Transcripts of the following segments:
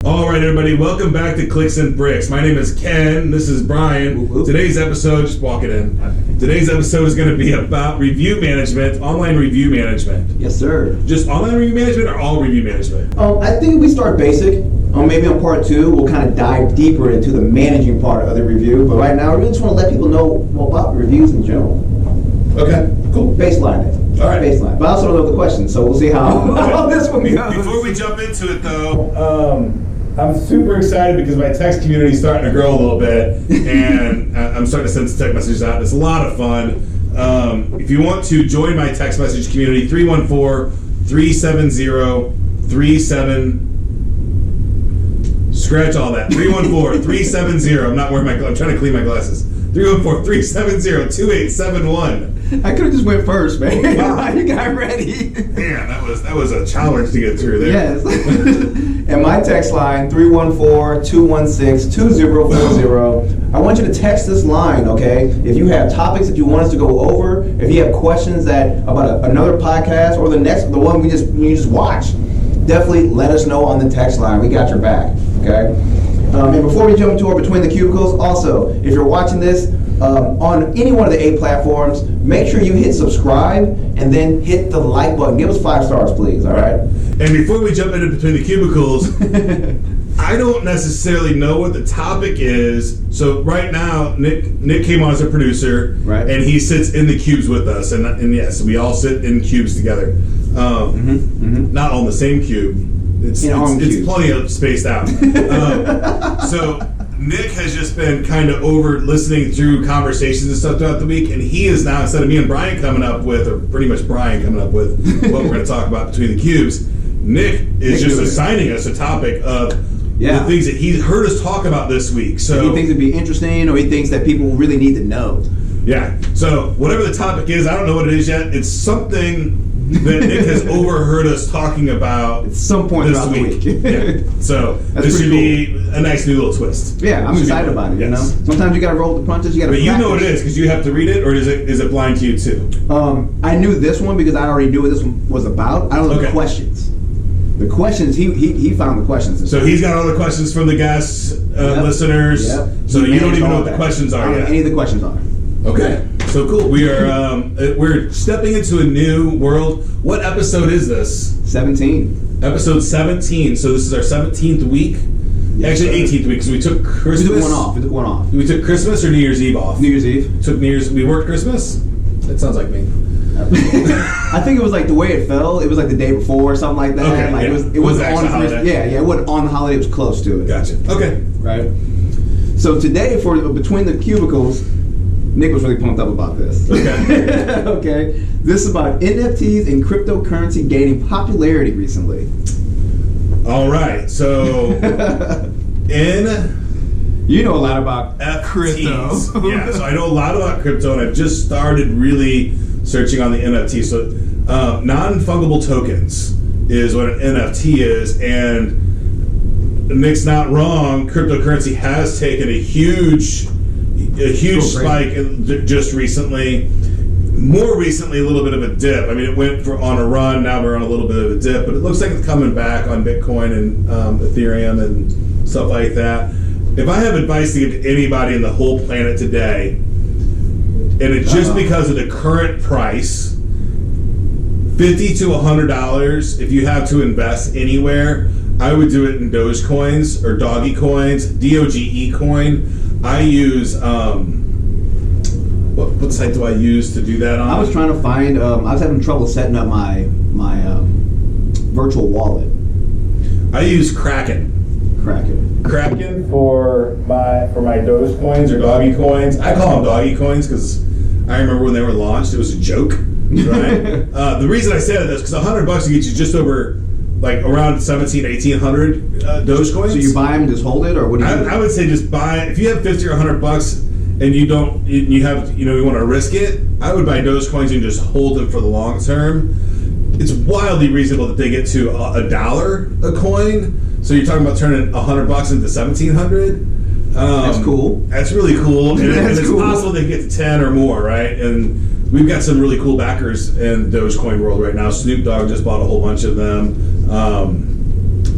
All right, everybody, welcome back to Clicks and Bricks. My name is Ken. This is Brian. Today's episode, just walk it in. Today's episode is going to be about review management, online review management. Yes, sir. Just online review management or all review management? I think we start basic. Maybe on part 2, we'll kind of dive deeper into the managing part of the review. But right now, we really just want to let people know about reviews in general. Okay, cool. Baseline it. All right. Baseline. But I also don't know the questions, so we'll see how this one goes. Before we jump into it, though, I'm super excited because my text community is starting to grow a little bit, and I'm starting to send some text messages out. It's a lot of fun. If you want to join my text message community, 314-370-37... Scratch all that. 314-370. I'm not wearing my. I'm trying to clean my glasses. 314-370-2871. I could have just went first, man. Wow. You got ready. Man, that was a challenge to get through there. Yes. And my text line, 314-216-2040. I want you to text this line, okay? If you have topics that you want us to go over, if you have questions about another podcast or the one you just watched, definitely let us know on the text line. We got your back, okay? And before we jump into our Between the Cubicles, also, if you're watching this on any one of the 8 platforms, make sure you hit subscribe and then hit the like button. Give us 5 stars, please, all right? And before we jump into Between the Cubicles, I don't necessarily know what the topic is. So right now, Nick came on as a producer, right, and he sits in the cubes with us. And yes, we all sit in cubes together. Not on the same cube. It's plenty of spaced out. So Nick has just been kind of over listening through conversations and stuff throughout the week, and he is now, instead of me and Brian coming up with, or pretty much Brian coming up with what we're going to talk about Between the Cubes, Nick is just assigning us a topic of the things that he heard us talk about this week. So he thinks it'd be interesting, or he thinks that people really need to know. Yeah. So whatever the topic is, I don't know what it is yet. It's something that Nick has overheard us talking about at some point throughout the week. Yeah. So this should be a nice new little twist. Yeah, I'm excited about it. Yes. You know, sometimes you got to roll the punches. You got to. But you know what it is because you have to read it, or is it blind to you too? I knew this one because I already knew what this one was about. I don't know the questions. The questions he found the questions. So he's got all the questions from the guests, listeners. Yep. So you don't even know what the questions are I don't know yet. any of the questions are. Okay, so cool. We are we're stepping into a new world. What episode is this? 17. Episode 17. So this is our 17th week. Yes, actually, 18th week because we took Christmas. We took one off. We took Christmas or New Year's Eve off. New Year's Eve. We worked Christmas. That sounds like me. I think it was like the way it fell. It was like the day before or something like that. Okay, like it was on the holiday. Yeah, it wasn't on the holiday. It was close to it. Gotcha. Okay. Right. So today for Between the Cubicles, Nick was really pumped up about this. Okay. Okay. This is about NFTs and cryptocurrency gaining popularity recently. All right. So you know a lot about crypto. Yeah. So I know a lot about crypto, and I've just started really searching on the NFT. So non-fungible tokens is what an NFT is, and Nick's not wrong. Cryptocurrency has taken a huge spike just recently. More recently, a little bit of a dip. I mean, it went on a run. Now we're on a little bit of a dip, but it looks like it's coming back on Bitcoin and Ethereum and stuff like that. If I have advice to give to anybody in the whole planet today, and it's just because of the current price, $50 to $100, if you have to invest anywhere, I would do it in Dogecoins or Doggy Coins, DOGE coin. I use what site do I use to do that on? I was trying to find. I was having trouble setting up my virtual wallet. I use Kraken for my Dogecoins or Doggy Coins. I call them Doggy Coins because I remember when they were launched, it was a joke, right? The reason I say that is because $100 will get you just over. Like around 1,800 Dogecoins. So you buy them and just hold it, or what do you do? I would say just buy. If you have $50 or $100 and you want to risk it, I would buy Dogecoins and just hold them for the long term. It's wildly reasonable that they get to $1 a coin. So you're talking about turning $100 into 1,700. That's cool. That's really cool, and it's cool. possible they get to 10 or more, right? And we've got some really cool backers in Dogecoin world right now. Snoop Dogg just bought a whole bunch of them.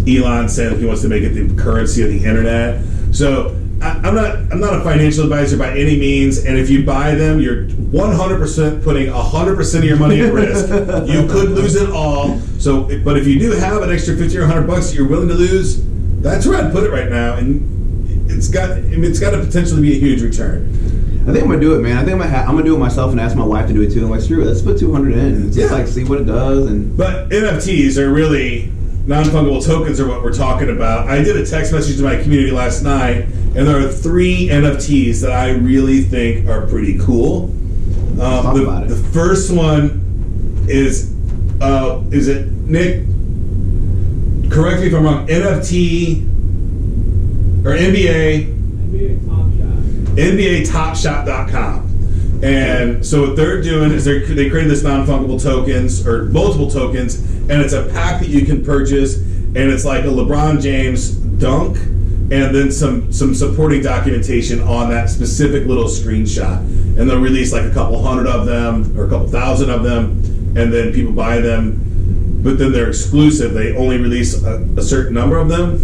Elon said he wants to make it the currency of the internet. So I'm not a financial advisor by any means, and if you buy them, you're 100% putting 100% of your money at risk. You could lose it all. So, but if you do have an extra $50 or $100 that you're willing to lose, that's where I'd put it right now, and it's got to potentially be a huge return. I think I'm gonna do it, man. I think I'm gonna do it myself and ask my wife to do it too. I'm like, screw it, let's put 200 in. It's just like see what it does. But NFTs are really non-fungible tokens are what we're talking about. I did a text message to my community last night, and there are 3 NFTs that I really think are pretty cool. Talk about it. The first one is it Nick? Correct me if I'm wrong. NFT or NBA TopShop.com. And so what they're doing is they created this non-fungible tokens or multiple tokens, and it's a pack that you can purchase, and it's like a LeBron James dunk, and then some supporting documentation on that specific little screenshot. And they'll release like a couple hundred of them or a couple thousand of them, and then people buy them. But then they're exclusive. They only release a certain number of them.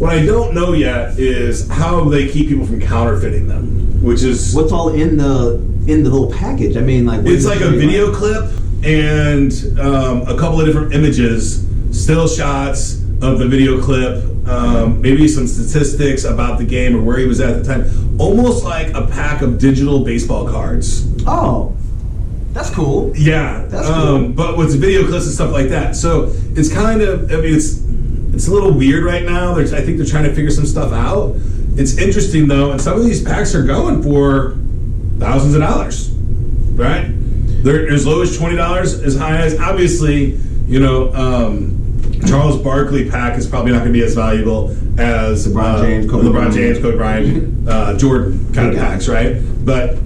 What I don't know yet is how they keep people from counterfeiting them, which is what's all in the little package. I mean, like it's like a video clip and a couple of different images, still shots of the video clip, maybe some statistics about the game or where he was at the time, almost like a pack of digital baseball cards. Oh. That's cool. Yeah, that's cool. But with video clips and stuff like that, so it's kind of. I mean, it's a little weird right now. I think they're trying to figure some stuff out. It's interesting though, and some of these packs are going for thousands of dollars, right? They're as low as $20, as high as obviously, Charles Barkley pack is probably not going to be as valuable as LeBron James, Kobe Bryant, Jordan kind of packs, right? But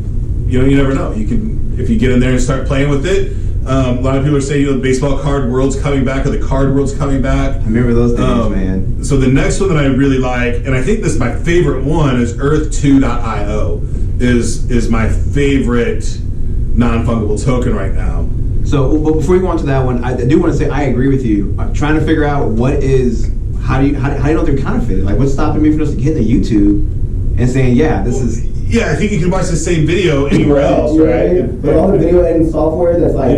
you never know. You can. If you get in there and start playing with it, a lot of people are saying, the baseball card world's coming back, or the card world's coming back. I remember those days, man. So the next one that I really like, and I think this is my favorite one, is Earth2.io. Is my favorite non-fungible token right now. So, but before we go on to that one, I do want to say I agree with you. I'm trying to figure out how do you know they're counterfeited? Like, what's stopping me from just hitting the YouTube and saying, this is. Yeah, I think you can watch the same video anywhere else, right? But all the video editing software that's like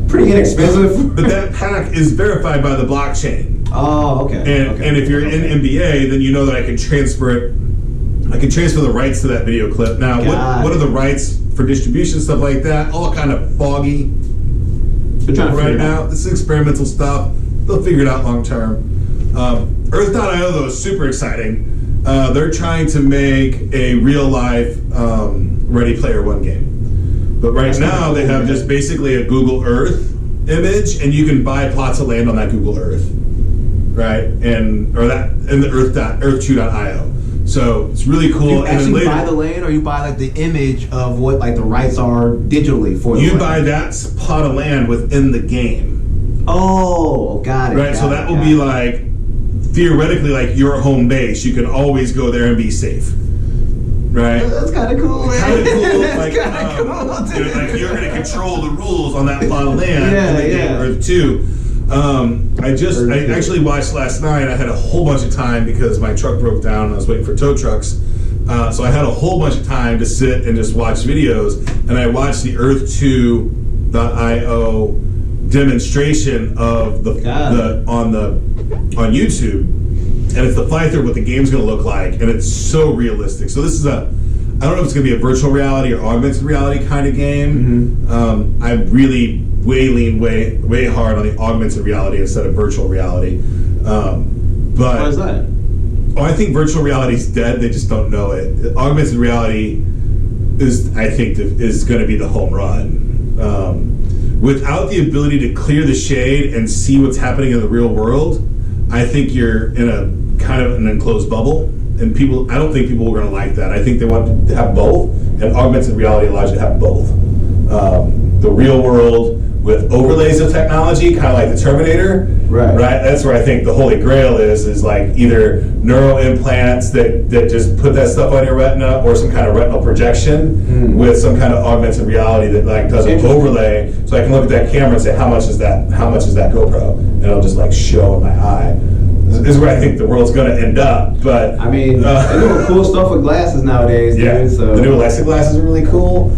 pretty inexpensive. But that pack is verified by the blockchain. Oh, okay. And if you're in NBA, then you know that I can transfer it. I can transfer the rights to that video clip. Now, what are the rights for distribution, stuff like that? All kind of foggy right now. This is experimental stuff. They'll figure it out long term. Earth.io, though, is super exciting. They're trying to make a real life Ready Player One game. But right now they have just basically a Google Earth image, and you can buy plots of land on that Google Earth. Right? And the Earth2.io. So it's really cool. You actually buy the land, or you buy like the image of what like the rights are digitally for you buy that plot of land within the game. Oh, got it. Right, so that will be like theoretically like your home base. You can always go there and be safe. Right? That's kind of cool, man. Kind of cool. That's kind of cool. Like you're going to control the rules on that plot of land. Earth 2. I actually watched last night. I had a whole bunch of time because my truck broke down and I was waiting for tow trucks. So I had a whole bunch of time to sit and just watch videos. And I watched the Earth2.io demonstration of on YouTube, and it's the fly through what the game's going to look like, and it's so realistic. So this is I don't know if it's going to be a virtual reality or augmented reality kind of game. Mm-hmm. I really lean way hard on the augmented reality instead of virtual reality. But why is that? I think virtual reality is dead. They just don't know it. Augmented reality is going to be the home run. Without the ability to clear the shade and see what's happening in the real world, I think you're in a kind of an enclosed bubble. And I don't think people are going to like that. I think they want to have both, and augmented reality allows you to have both. The real world with overlays of technology, kind of like the Terminator. Right. That's where I think the holy grail is like either neural implants that just put that stuff on your retina, or some kind of retinal projection with some kind of augmented reality that like does an overlay, so I can look at that camera and say how much is that GoPro, and it'll just like show in my eye. is where I think the world's going to end up. But I mean, they're doing cool stuff with glasses nowadays, yeah, dude. So. The new Alexa glasses are really cool.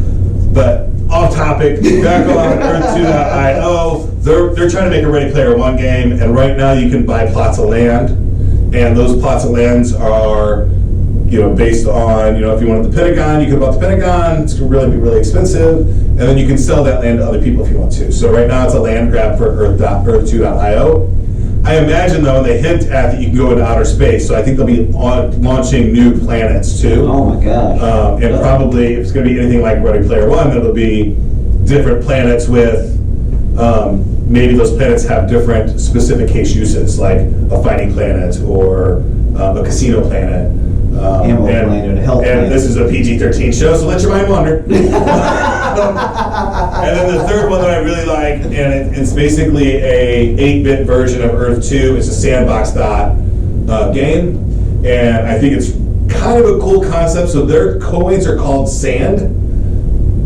But off topic, back on Earth2.io, they're trying to make a Ready Player One game, and right now you can buy plots of land, and those plots of lands are, based on, if you wanted the Pentagon, you could buy the Pentagon. It's going to be really expensive, and then you can sell that land to other people if you want to. So right now it's a land grab for Earth2.io. I imagine, though, they hint at that you can go into outer space, so I think they'll be launching new planets, too. Oh, my gosh. And probably, if it's going to be anything like Ready Player One, it'll be different planets with, maybe those planets have different specific case uses, like a fighting planet or a casino planet. Ammo planet, a health planet. And this is a PG-13 show, so let your mind wander. And then the third one that I really like, and it's basically a 8-bit version of Earth 2. It's a sandbox game, and I think it's kind of a cool concept. So their coins are called sand,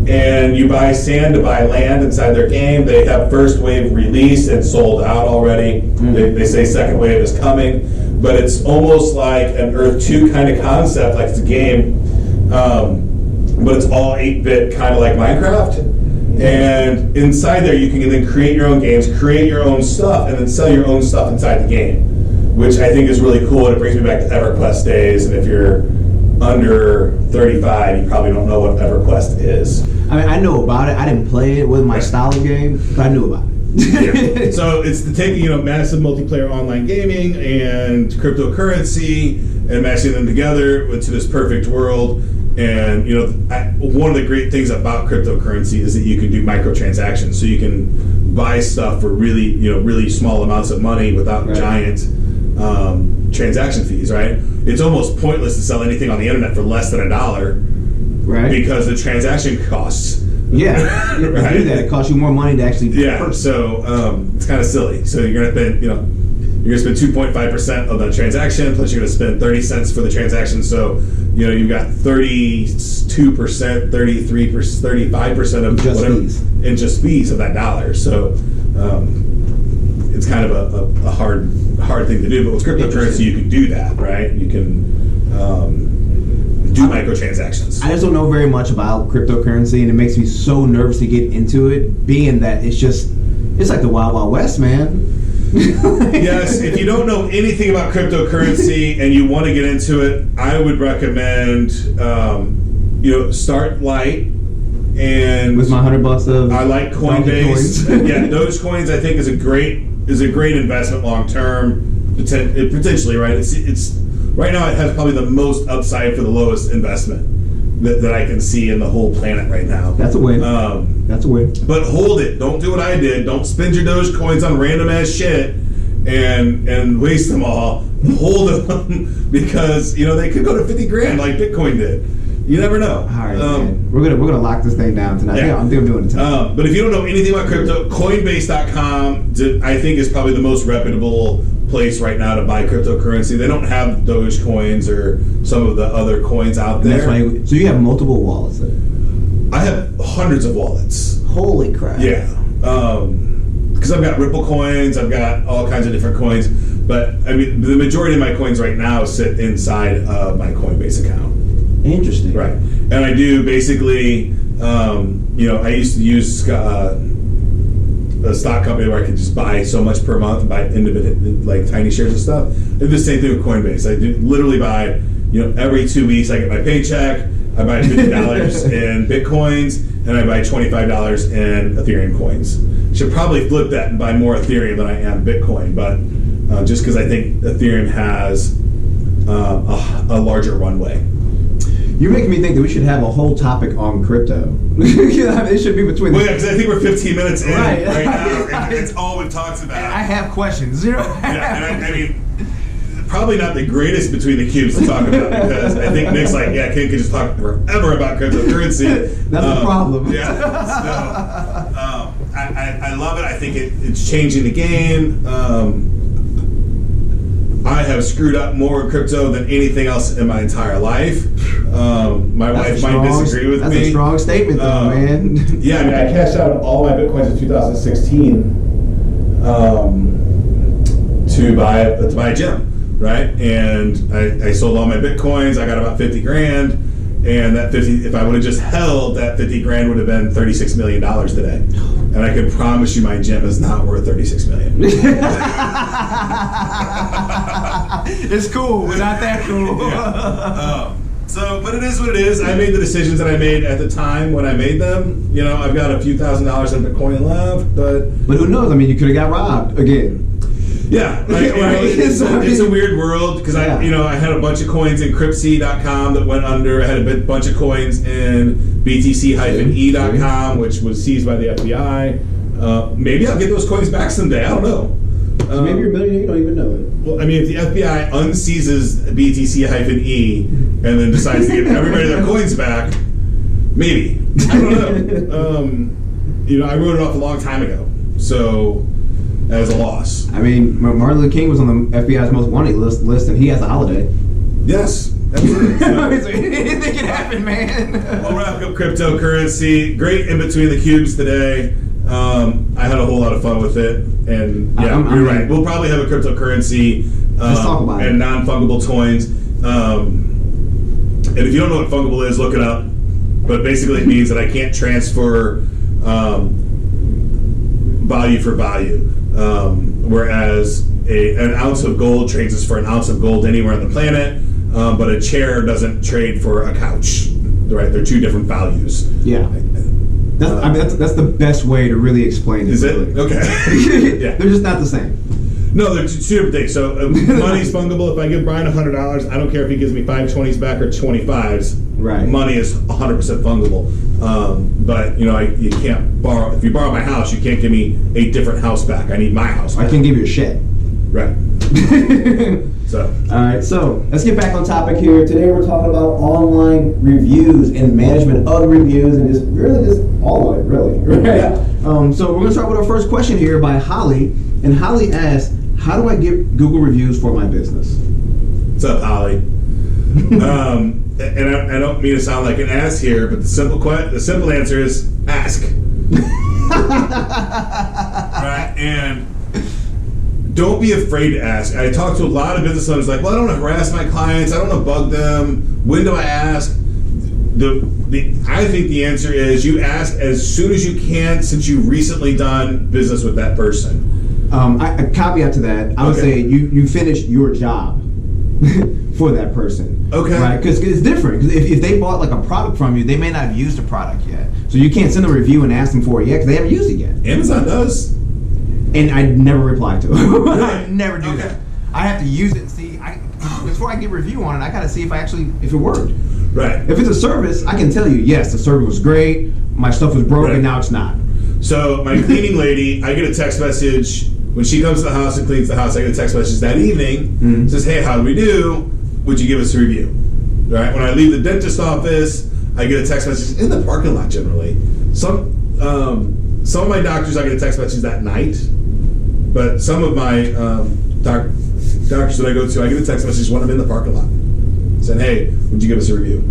and you buy sand to buy land inside their game. They have first wave released and sold out already. They say second wave is coming, but it's almost like an Earth 2 kind of concept, like it's a game. But it's all 8-bit, kind of like Minecraft. And inside there, you can then create your own games, create your own stuff, and then sell your own stuff inside the game, which I think is really cool. And it brings me back to EverQuest days. And if you're under 35, you probably don't know what EverQuest is. I mean, I know about it. I didn't play it with my style of game, but I knew about it. Yeah. So it's the taking, massive multiplayer online gaming and cryptocurrency and mashing them together into this perfect world. And one of the great things about cryptocurrency is that you can do microtransactions. So you can buy stuff for really small amounts of money without giant transaction fees. Right? It's almost pointless to sell anything on the internet for less than $1, right? Because the transaction costs. Yeah, right? To do that, it costs you more money to actually. Purchase. So it's kind of silly. So you're gonna spend, you're gonna spend 2.5% of the transaction, plus you're gonna spend 30 cents for the transaction. So you've got 32%, 33%, 35% of just whatever fees. in just fees of that dollar. So it's kind of a hard thing to do. But with cryptocurrency, you can do that, right? You can do microtransactions. I just don't know very much about cryptocurrency, and it makes me so nervous to get into it, being that it's like the Wild Wild West, man. Yes, if you don't know anything about cryptocurrency and you want to get into it, I would recommend start light. And with my $100 of I like Coinbase. Yeah, Dogecoins I think is a great investment long term. Potentially, right? It's right now it has probably the most upside for the lowest investment that I can see in the whole planet right now. That's a win. That's a win. But hold it. Don't do what I did. Don't spend your Dogecoins on random ass shit and waste them all. Hold them because they could go to 50 grand like Bitcoin did. You never know. All right, man. We're gonna lock this thing down tonight. Yeah, I think I'm doing it tonight. But if you don't know anything about crypto, Coinbase.com I think is probably the most reputable place right now to buy cryptocurrency. They don't have Dogecoins or some of the other coins out there. That's right. So you have multiple wallets then? I have hundreds of wallets. Holy crap. Yeah. Because I've got Ripple coins, I've got all kinds of different coins. But I mean, the majority of my coins right now sit inside of my Coinbase account. Interesting. Right. And I do basically, I used to use a stock company where I could just buy so much per month, buy individual, like tiny shares of stuff. I do the same thing with Coinbase. I do literally buy, every 2 weeks I get my paycheck, I buy $50 in Bitcoins, and I buy $25 in Ethereum coins. Should probably flip that and buy more Ethereum than I am Bitcoin, but just because I think Ethereum has a larger runway. You're making me think that we should have a whole topic on crypto. It should be between. Well, yeah, because I think we're 15 minutes in right now, and it's all we've talked about. And I have questions. Yeah, and I mean, probably not the greatest between the cubes to talk about because I think Nick's like, Ken could just talk forever about cryptocurrency. That's the problem. Yeah. So, I love it. I think it's changing the game. I have screwed up more in crypto than anything else in my entire life. My wife might disagree with me. That's a strong statement, though, man. Yeah, I mean, I cashed out all my Bitcoins in 2016 to to buy a gym, right? And I sold all my Bitcoins. I got about 50 grand, and that 50, if I would have just held that 50 grand, would have been $36 million today. And I can promise you, my gym is not worth $36 million. It's cool, but not that cool. Yeah. But it is what it is. I made the decisions that I made at the time when I made them. You know, I've got a few $1,000s in Bitcoin left, but who knows? I mean, you could have got robbed again. Yeah, right. It's a weird world because I had a bunch of coins in Cryptsy.com that went under. I had a bunch of coins in BTC-E.com, which was seized by the FBI. Maybe I'll get those coins back someday. I don't know. So maybe you're a millionaire, you don't even know it. Well, I mean, if the FBI unseizes BTC-E and then decides to give everybody their coins back, maybe. I don't know. I wrote it off a long time ago, so as a loss. I mean, Martin Luther King was on the FBI's most wanted list, and he has a holiday. Yes. Absolutely. So anything can happen, man. We'll wrap up cryptocurrency. Great in between the cubes today. I had a whole lot of fun with it, and you're right. We'll probably have a cryptocurrency let's talk about and non-fungible coins. And if you don't know what fungible is, look it up. But basically, it means that I can't transfer value for value, whereas an ounce of gold trades for an ounce of gold anywhere on the planet, but a chair doesn't trade for a couch. Right? They're two different values. Yeah. That's the best way to really explain it. Is it? Really. Okay. Yeah. They're just not the same. No, they're two different things. So money's fungible. If I give Brian $100, I don't care if he gives me 5 20s back or 25s. Right. Money is 100% fungible. But you can't borrow. If you borrow my house, you can't give me a different house back. I need my house back. I can give you a shed. Right. So. All right. So let's get back on topic here. Today we're talking about online reviews and management of reviews and just all of it, really. Right? Yeah. So we're gonna start with our first question here by Holly, and Holly asks, "How do I get Google reviews for my business?" What's up, Holly? And I don't mean to sound like an ass here, but the simple answer is ask. Right? And don't be afraid to ask. I talk to a lot of business owners like, well, I don't want to harass my clients. I don't want to bug them. When do I ask? I think the answer is you ask as soon as you can since you've recently done business with that person. A caveat to that, I would say you finish your job for that person. Okay. Right? Because it's different. Because if they bought like a product from you, they may not have used the product yet. So you can't send a review and ask them for it yet because they haven't used it yet. Amazon does. And I never reply to it. I never do Okay. that. I have to use it and see. Before I get a review on it, I got to see if it worked. Right. If it's a service, I can tell you, yes, the service was great. My stuff was broken. Right. Now it's not. So my cleaning lady, I get a text message when she comes to the house and cleans the house. I get a text message that evening. Says, "Hey, how do we do? Would you give us a review?" Right. When I leave the dentist office, I get a text message in the parking lot. Generally, some of my doctors, I get a text message that night. But some of my doctors that I go to, I get a text message when I'm in the parking lot saying, "Hey, would you give us a review?"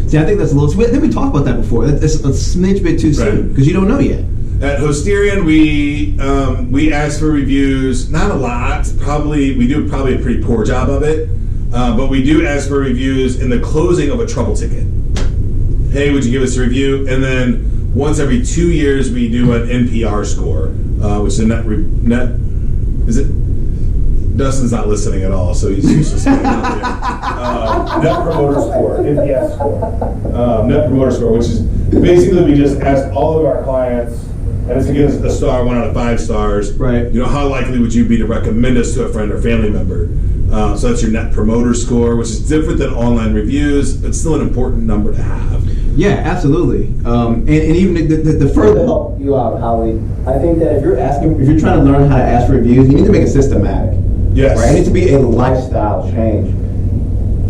See, I think that's a little. I think we talked about that before. That's a smidge bit too soon because you don't know yet. At Hostirian, we ask for reviews. Not a lot. We do probably a pretty poor job of it. But we do ask for reviews in the closing of a trouble ticket. Hey, would you give us a review? And then once every 2 years, we do an NPR score, which is a net. Is it? Dustin's not listening at all, so he's useless. Net Promoter Score, NPS score. Net Promoter Score, which is basically we just ask all of our clients, and it's against a star, 1 out of 5 stars. Right. How likely would you be to recommend us to a friend or family member? So that's your Net Promoter Score, which is different than online reviews, but still an important number to have. Yeah, absolutely. And even the further help you out, Holly, I think that if you're trying to learn how to ask for reviews, you need to make it systematic. Yes. Right? It needs to be a lifestyle change.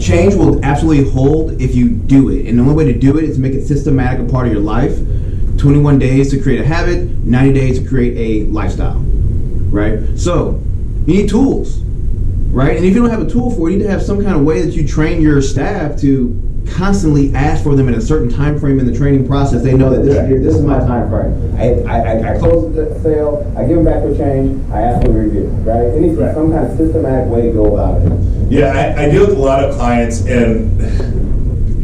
Change will absolutely hold if you do it. And the only way to do it is to make it systematic, a part of your life. 21 days to create a habit, 90 days to create a lifestyle. Right? So, you need tools. Right? And if you don't have a tool for it, you need to have some kind of way that you train your staff to constantly ask for them in a certain time frame in the training process, they know that this is my time frame. I close the sale, I give them back their change, I ask for a review, right? It needs to be some kind of systematic way to go about it. Yeah, I deal with a lot of clients, and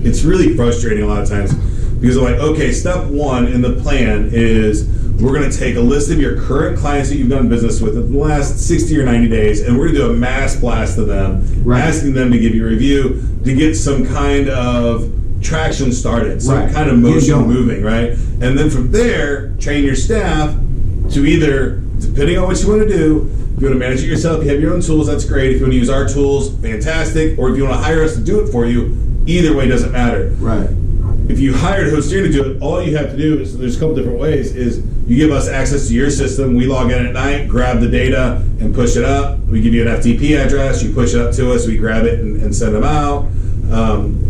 it's really frustrating a lot of times because they're like, okay, step one in the plan is we're going to take a list of your current clients that you've done business with in the last 60 or 90 days, and we're going to do a mass blast to them, asking them to give you a review to get some kind of traction started, some kind of motion moving, right? And then from there, train your staff to either, depending on what you want to do, if you want to manage it yourself, you have your own tools, that's great. If you want to use our tools, fantastic. Or if you want to hire us to do it for you, either way doesn't matter. Right. If you hired Hostirian to do it, all you have to do is, there's a couple different ways, is you give us access to your system, we log in at night, grab the data, and push it up. We give you an FTP address, you push it up to us, we grab it and send them out.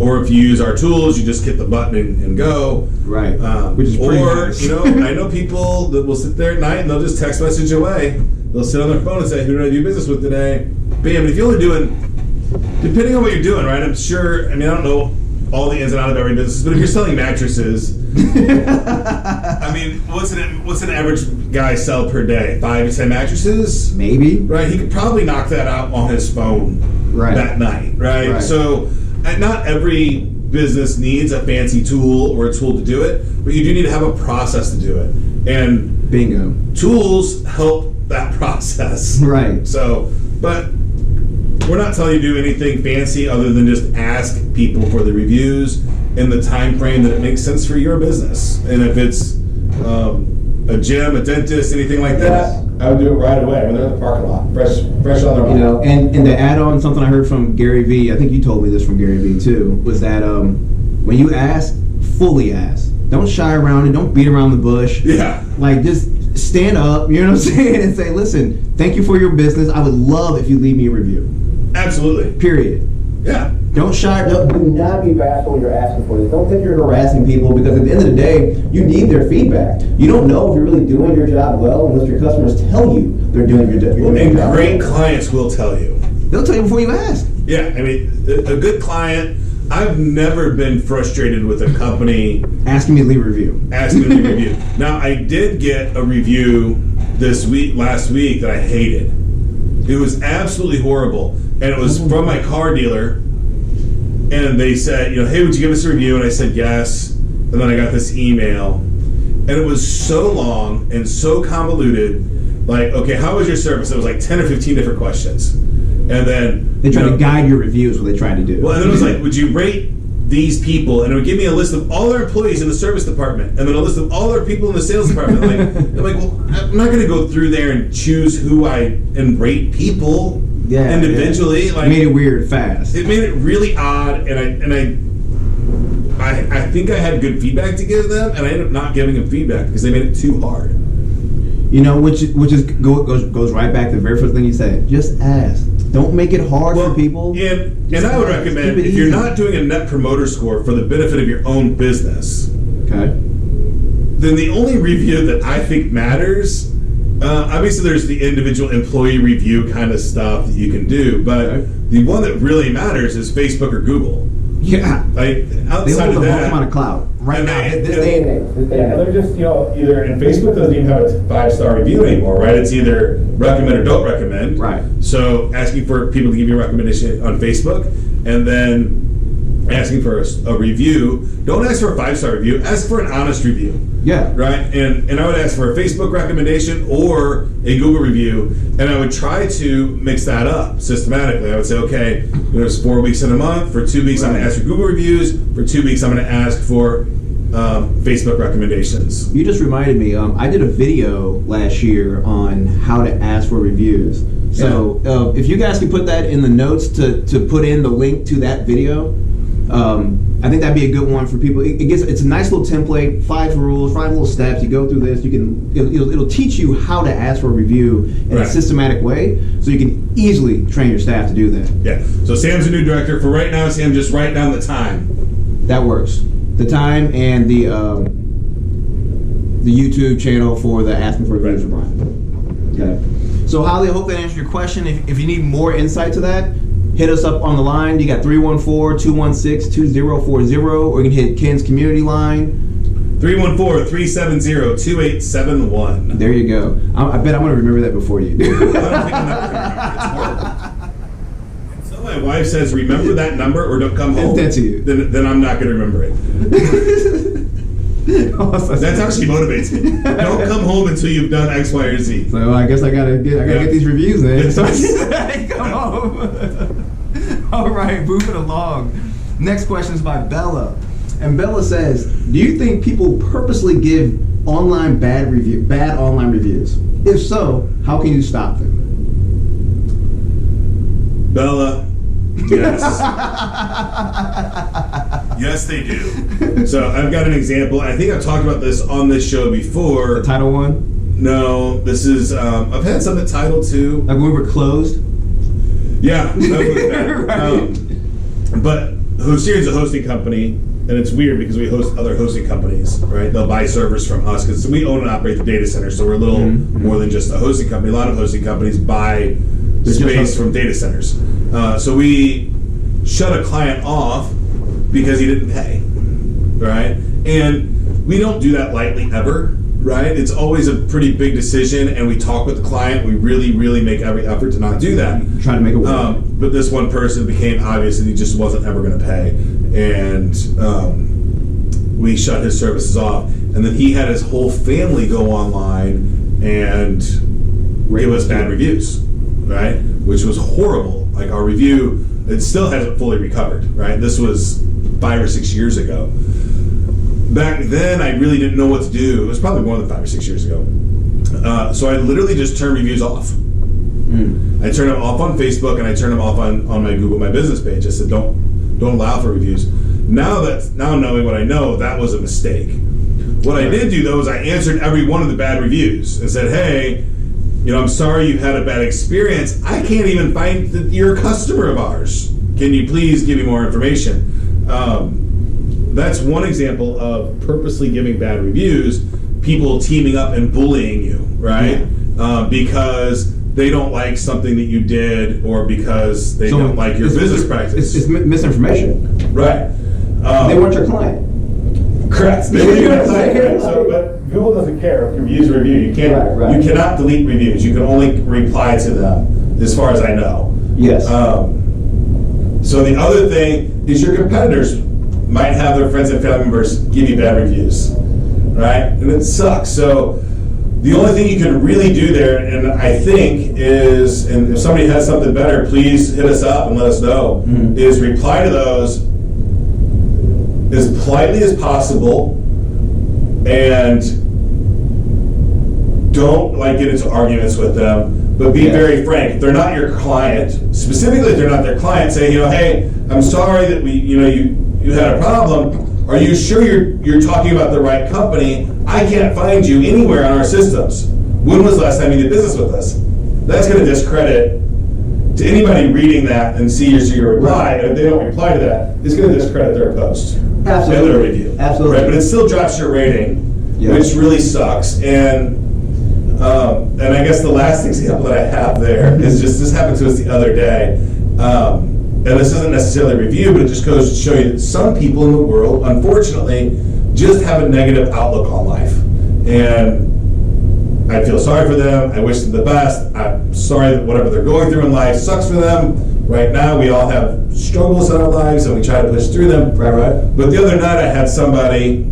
Or if you use our tools, you just hit the button and go. Right. Which is pretty nice. You know, I know people that will sit there at night and they'll just text message away. They'll sit on their phone and say, who did I do business with today? Bam. And if you're only doing, depending on what you're doing, right? I'm sure, I mean, I don't know all the ins and outs of every business, but if you're selling mattresses, I mean, what's an average guy sell per day? 5 to 10 mattresses? Maybe. Right? He could probably knock that out on his phone that night, right? So, not every business needs a fancy tool or a tool to do it, but you do need to have a process to do it. And bingo. Tools help that process. Right. So, but we're not telling you to do anything fancy other than just ask people for the reviews in the time frame that it makes sense for your business. And if it's a gym, a dentist, anything like that, I would do it right away when they're in the parking lot, fresh on their mind. You know, and to add on something I heard from Gary Vee, I think you told me this from Gary Vee too, was that when you ask, fully ask. Don't shy around it. Don't beat around the bush. Yeah. Like, just stand up, you know what I'm saying, and say, listen, thank you for your business. I would love if you leave me a review. Absolutely. Period. Yeah. Don't do not be bashful when you're asking for this. Don't think you're harassing people, because at the end of the day, you need their feedback. You don't know if you're really doing your job well unless your customers tell you they're doing your job. And great clients will tell you. They'll tell you before you ask. Yeah, I mean, a good client, I've never been frustrated with a company asking me to leave a review. Now, I did get a review last week that I hated. It was absolutely horrible. And it was from my car dealer. And they said, hey, would you give us a review? And I said, yes. And then I got this email. And it was so long and so convoluted. Like, okay, how was your service? It was like 10 or 15 different questions. And then they try to guide your reviews, what they try to do. Well, and then it was like, would you rate these people? And it would give me a list of all our employees in the service department, and then a list of all our people in the sales department. I'm like, well, I'm not going to go through there and choose and rate people individually. Like, it made it weird fast. It made it really odd, and I think I had good feedback to give them, and I ended up not giving them feedback because they made it too hard. Goes right back to the very first thing you said. Just ask. Don't make it hard for people. And I would recommend, if you're not doing a net promoter score for the benefit of your own business, then the only review that I think matters, obviously there's the individual employee review kind of stuff that you can do, but the one that really matters is Facebook or Google. Yeah. Like, outside of that, on a cloud right now. They're just, either, and Facebook doesn't even have a 5-star review anymore, right? It's either recommend or don't recommend. Right. So asking for people to give you a recommendation on Facebook, and then asking for a review. Don't ask for a 5-star review. Ask for an honest review. Yeah. Right? And I would ask for a Facebook recommendation or a Google review, and I would try to mix that up systematically. I would say, okay, there's 4 weeks in a month. For 2 weeks, I'm going to ask for Google reviews. For 2 weeks, I'm going to ask for Facebook recommendations. You just reminded me, I did a video last year on how to ask for reviews. So if you guys can put that in the notes to put in the link to that video, I think that'd be a good one for people. It's a nice little template, 5 rules, 5 little steps. You go through this, it'll teach you how to ask for a review in a systematic way, so you can easily train your staff to do that. Yeah. So Sam's a new director. For right now, Sam, just write down the time. That works. The time and the YouTube channel for the asking for reviews for Brian. Okay. So Holly, I hope that answered your question. If you need more insight to that, hit us up on the line. You got 314-216-2040, or you can hit Ken's community line. 314-370-2871. There you go. I bet I'm going to remember that before you do. I don't think I'm not going to remember. It's horrible. So my wife says, remember that number or don't come home. It's dead to you. Then I'm not going to remember it. That's how she motivates me. Don't come home until you've done X, Y, or Z. So I guess I gotta get these reviews then. So come home. All right, moving along. Next question is by Bella, and Bella says, "Do you think people purposely give online bad online reviews? If so, how can you stop them?" Bella, yes. Yes, they do. So I've got an example. I think I've talked about this on this show before. The title one? No, this is, I've had some at Title 2. Like when we were closed? Yeah. That was bad. Right. But Hostirian is a hosting company, and it's weird because we host other hosting companies, right? They'll buy servers from us because we own and operate the data center, so we're a little more than just a hosting company. A lot of hosting companies buy space from data centers. So we shut a client off because he didn't pay, right? And we don't do that lightly ever, right? It's always a pretty big decision, and we talk with the client. We really, really make every effort to not do that. Trying to make it work. But this one person became obvious that he just wasn't ever going to pay, and we shut his services off. And then he had his whole family go online and give us bad reviews, right? Which was horrible. Like our review, it still hasn't fully recovered, right? This was 5 or 6 years ago. Back then, I really didn't know what to do. It was probably more than 5 or 6 years ago. So I literally just turned reviews off. I turned them off on Facebook, and I turned them off on my Google My Business page. I said, don't allow for reviews. Now knowing what I know, that was a mistake. What I did do, though, is I answered every one of the bad reviews and said, hey, I'm sorry you had a bad experience. I can't even find that you're a customer of ours. Can you please give me more information? That's one example of purposely giving bad reviews, people teaming up and bullying you, right? Because they don't like something that you did, or because they don't like your business practice. It's misinformation. Right. They weren't your client. Correct. They were your client. But Google doesn't care if you use a review. You can't. Right. You cannot delete reviews. You can only reply to them, as far as I know. Yes. So the other thing is your competitors might have their friends and family members give you bad reviews, right? And it sucks. So the only thing you can really do there, and I think is, and if somebody has something better, please hit us up and let us know, is reply to those as politely as possible, and don't get into arguments with them, but be very frank. If they're not your client, specifically if they're not their client, say, hey, I'm sorry that you had a problem. Are you sure you're talking about the right company? I can't find you anywhere on our systems. When was the last time you did business with us? That's going to discredit to anybody reading that and see your reply. And if they don't reply to that, it's going to discredit their post. Absolutely. And their review. Absolutely. Right? But it still drops your rating, which really sucks. And I guess the last example that I have there is just, this happened to us the other day. And this isn't necessarily a review, but it just goes to show you that some people in the world, unfortunately, just have a negative outlook on life. And I feel sorry for them. I wish them the best. I'm sorry that whatever they're going through in life sucks for them. Right now, we all have struggles in our lives, and we try to push through them. Right. But the other night, I had somebody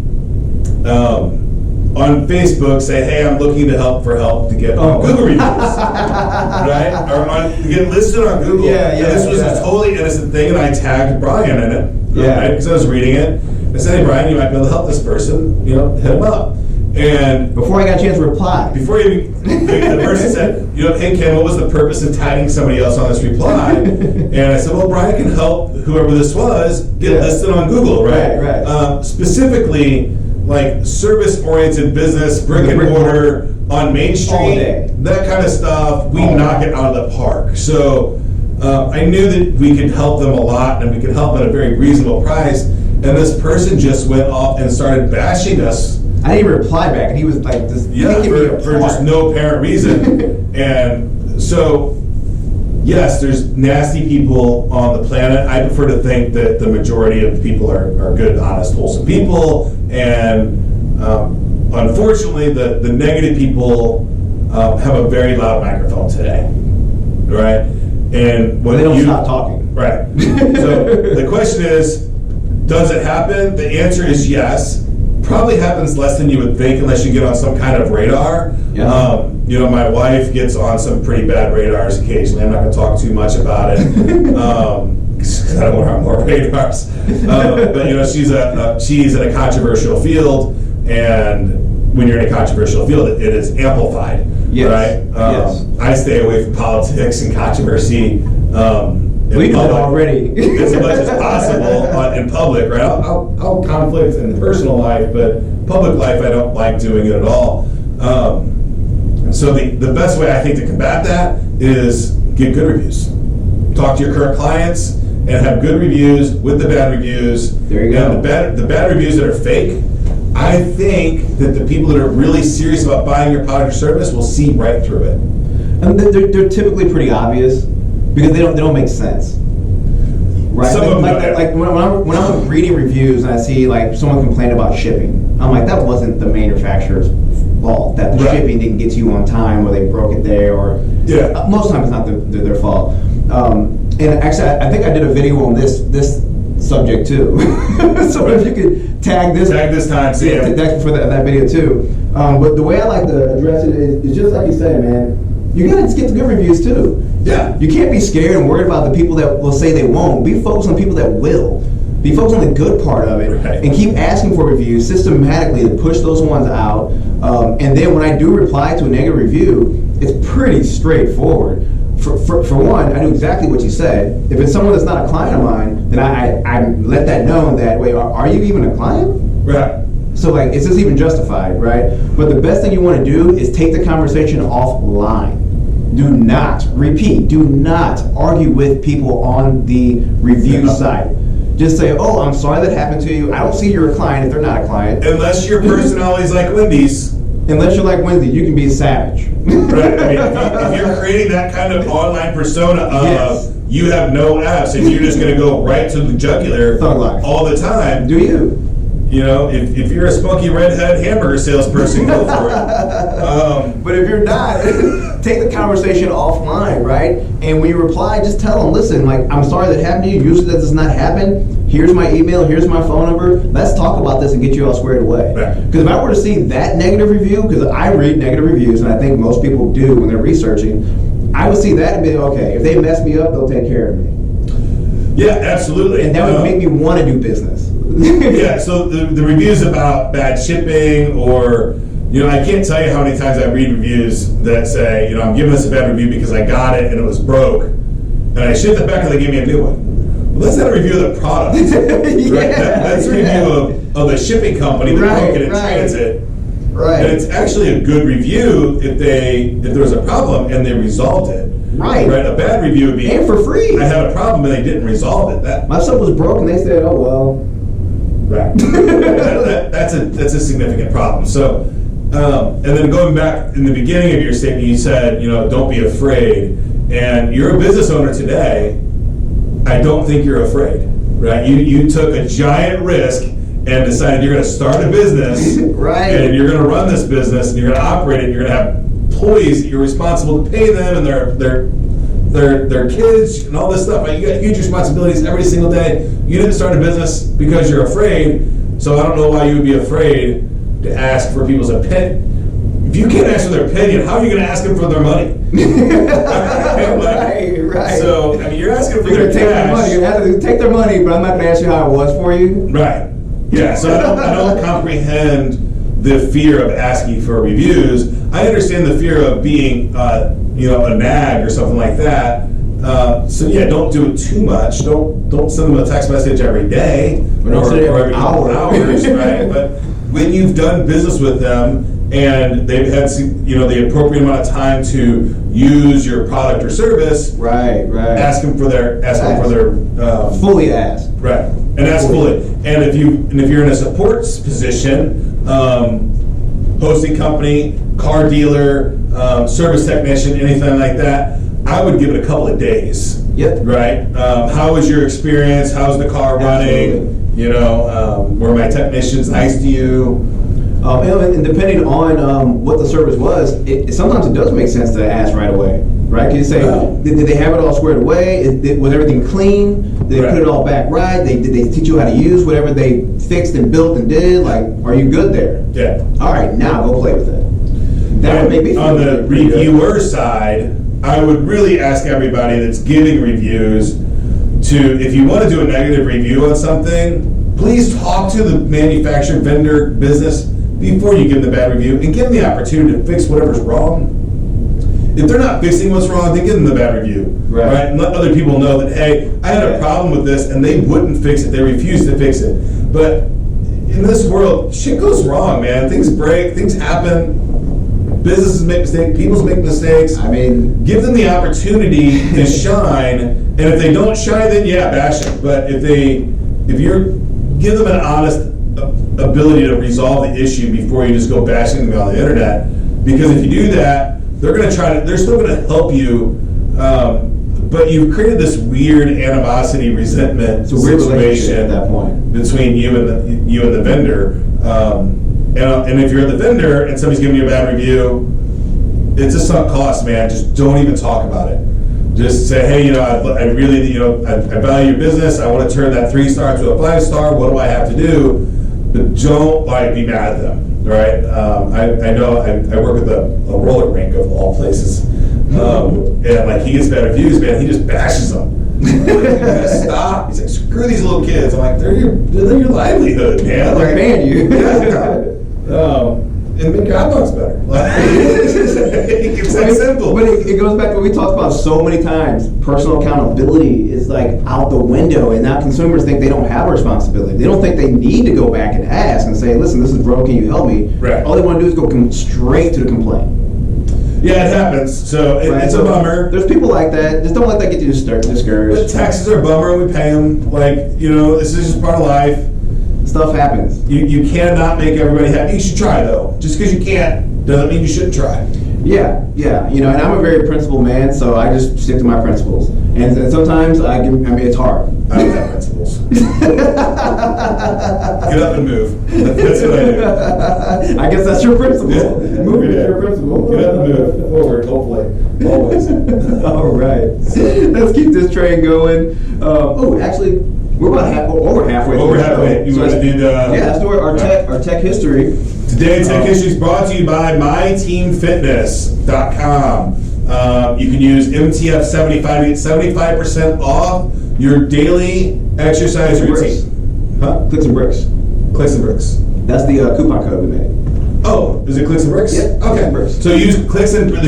on Facebook say, hey, I'm looking to help to get Google reviews, right? Or to get listed on Google. And this was a totally innocent thing, and I tagged Brian in it, right? Because I was reading it. I said, hey, Brian, you might be able to help this person, hit him up. And before I got a chance to reply. The person said, hey, Ken, what was the purpose of tagging somebody else on this reply? And I said, well, Brian can help whoever this was get listed on Google, right? Right. Specifically, service-oriented business, brick and mortar on Main Street, that kind of stuff, we knock it out of the park. So I knew that we could help them a lot, and we could help at a very reasonable price. And this person just went off and started bashing us. I didn't even reply back, and he was just for just no apparent reason. And so yes, there's nasty people on the planet. I prefer to think that the majority of people are good, honest, wholesome people, and unfortunately, the negative people have a very loud microphone today, right? And when they don't stop talking. Right. So the question is, does it happen? The answer is yes. Probably happens less than you would think, unless you get on some kind of radar. Yeah. My wife gets on some pretty bad radars occasionally. I'm not going to talk too much about it. Because I don't want to have more radars. But she's in a controversial field, and when you're in a controversial field, it is amplified. Yes. Right? Yes. I stay away from politics and controversy. We know already. As much as possible in public, right? I'll conflict in personal life, but public life, I don't like doing it at all. So the best way I think to combat that is get good reviews. Talk to your current clients and have good reviews with the bad reviews. There you go. And the bad reviews that are fake, I think that the people that are really serious about buying your product or service will see right through it. And they're typically pretty obvious because they don't make sense. Right? Some of them like when I'm reading reviews and I see like someone complain about shipping, I'm like, that wasn't the manufacturer's fault that the shipping didn't get to you on time or they broke it there, or most times it's not their fault. And actually, I think I did a video on this subject too. So if you could tag this time, see for that video too. But the way I like to address it is just like you said, man. You gotta get the good reviews too. Yeah. You can't be scared and worried about the people that will say they won't. Be focused on people that will. Be focused on the good part of it, and keep asking for reviews systematically to push those ones out. And then when I do reply to a negative review, it's pretty straightforward. For one, I do exactly what you said. If it's someone that's not a client of mine, then I let that know that, wait, are you even a client? Right. So like, is this even justified, right? But the best thing you want to do is take the conversation offline. Do not argue with people on the review site. Just say, oh, I'm sorry that happened to you. I don't see you're a client if they're not a client. Unless your personality is like Wendy's. Unless you're like Wendy, you can be a savage. Right. I mean, if you're creating that kind of online persona of you have no apps and you're just going to go right to the jugular all the time. Do you? You know, if you're a spunky redhead hamburger salesperson, go for it. But if you're not, take the conversation offline, right? And when you reply, just tell them, listen, like, I'm sorry that happened to you. Usually that does not happen. Here's my email. Here's my phone number. Let's talk about this and get you all squared away. Because if I were to see that negative review, because I read negative reviews, and I think most people do when they're researching, I would see that and be, okay, if they mess me up, they'll take care of me. Yeah, absolutely. And that would make me want to do business. Yeah, so the reviews about bad shipping, or, I can't tell you how many times I read reviews that say, I'm giving this a bad review because I got it and it was broke, and I shipped it back and they gave me a new one. Well, that's not a review of the product. Right? That's a review of the shipping company that broke it in transit. Right. And it's actually a good review if there was a problem and they resolved it. Right. A bad review would be, and for free. I had a problem and they didn't resolve it. My stuff was broken. They said, oh well. Right. That's a significant problem. So, and then going back in the beginning of your statement, you said, don't be afraid. And you're a business owner today. I don't think you're afraid, right? You took a giant risk and decided you're going to start a business, right? And you're going to run this business, and you're going to operate it. And you're going to have employees that you're responsible to pay them, and their kids and all this stuff. Right? You got huge responsibilities every single day. You didn't start a business because you're afraid. So I don't know why you would be afraid to ask for people's opinion. If you can't ask for their opinion, how are you going to ask them for their money? Right. So you're asking for their cash. You're going to take their money, but I'm not going to ask you how it was for you. Right. Yeah. So I don't comprehend the fear of asking for reviews. I understand the fear of being, a nag or something like that. So yeah, don't do it too much. Don't send them a text message every day or every couple hours, right? But when you've done business with them and they've had the appropriate amount of time to use your product or service, right, ask them for their fully ask, right, and ask fully. And if you're in a support position, hosting company, car dealer, service technician, anything like that, I would give it a couple of days. Yep. Right? How was your experience? How's the car running? Absolutely. Were my technicians nice to you? And depending on what the service was, sometimes it does make sense to ask right away, right? Can you say, did they have it all squared away? Was everything clean? Did they put it all back right? Did they teach you how to use whatever they fixed and built and did? Like, are you good there? Yeah. All right, now go play with it. That would make me feel on the pretty good. reviewer side, I would really ask everybody that's giving reviews to, if you want to do a negative review on something, please talk to the manufacturer, vendor, business before you give them the bad review, and give them the opportunity to fix whatever's wrong. If they're not fixing what's wrong, then give them the bad review, right? And let other people know that, hey, I had a problem with this, and they wouldn't fix it. They refused to fix it. But in this world, shit goes wrong, man. Things break, things happen. Businesses make mistakes, people make mistakes. I mean, give them the opportunity to shine, and if they don't shine, then bash them. But if you give them an honest ability to resolve the issue before you just go bashing them on the internet, because if you do that, they're still gonna help you, but you've created this weird animosity, resentment situation at that point between you and the vendor. And if you're the vendor and somebody's giving you a bad review, it's a sunk cost, man. Just don't even talk about it. Just say, hey, I really, I value your business. I want to turn that 3-star to a 5-star. What do I have to do? But don't be mad at them, right? I know I work at a roller rink of all places, and he gets bad reviews, man. He just bashes them. Stop. He's like, screw these little kids. I'm like, they're your livelihood, man. They're paying you. And make your hot dogs better. It's that simple. But it goes back to what we talked about so many times. Personal accountability is out the window, and now consumers think they don't have a responsibility. They don't think they need to go back and ask and say, listen, this is broke, can you help me? Right. All they want to do is go straight to the complaint. Yeah, it happens. So it's a bummer. There's people like that. Just don't let that get you discouraged. But taxes are a bummer, and we pay them. This is just part of life. Stuff happens. You cannot make everybody happy. You should try, though. Just because you can't doesn't mean you shouldn't try. Yeah. And I'm a very principled man, so I just stick to my principles. And sometimes it's hard. I don't have principles. Get up and move. That's what I do. I guess that's your principle. Yeah. Moving is your principle. Get up and move forward, hopefully. Always. All right. Let's keep this train going. Actually, we're about over halfway. Over halfway. You want to do the... let's do our tech history. Today, Tech History is brought to you by myteamfitness.com. You can use MTF 75 to get 75% off your daily exercise routine. Huh? Clicks and Bricks. Clicks and Bricks. That's the coupon code we made. Oh, is it Clicks and Bricks? Yeah. Okay. Bricks. So use the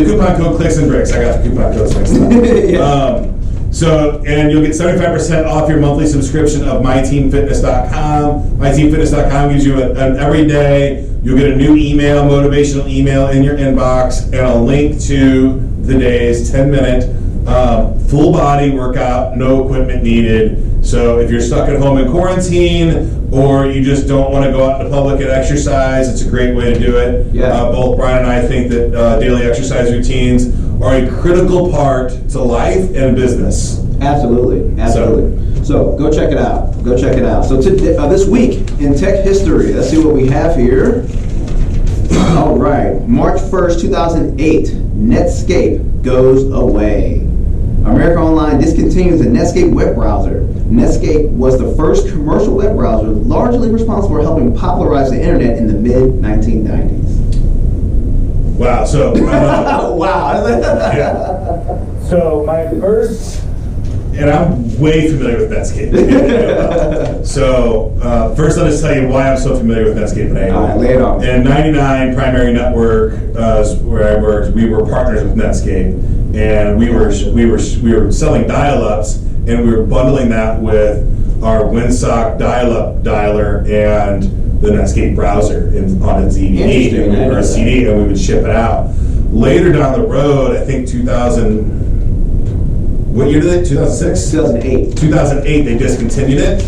coupon code Clicks and Bricks. I got the coupon codes next time. And you'll get 75% off your monthly subscription of myteamfitness.com. Myteamfitness.com gives you an every day. You'll get a new motivational email in your inbox, and a link to the day's 10-minute full body workout, no equipment needed. So if you're stuck at home in quarantine, or you just don't want to go out in the public and exercise, it's a great way to do it. Yeah. Both Brian and I think that daily exercise routines are a critical part to life and business. Absolutely. So go check it out. So this week in tech history, let's see what we have here. All right, March 1st, 2008, Netscape goes away. America Online discontinues the Netscape web browser. Netscape was the first commercial web browser largely responsible for helping popularize the internet in the mid-1990s. Wow, so... wow. Yeah. So my first... And I'm way familiar with Netscape. So first, let us tell you why I'm so familiar with Netscape. All right, lay it on. In '99, Primary Network, where I worked, we were partners with Netscape, and we were selling dial-ups, and we were bundling that with our Winsock dial-up dialer and the Netscape browser on a DVD or a CD, and we would ship it out. Later down the road, I think 2000. What year did they? 2006? 2008. 2008, they discontinued it.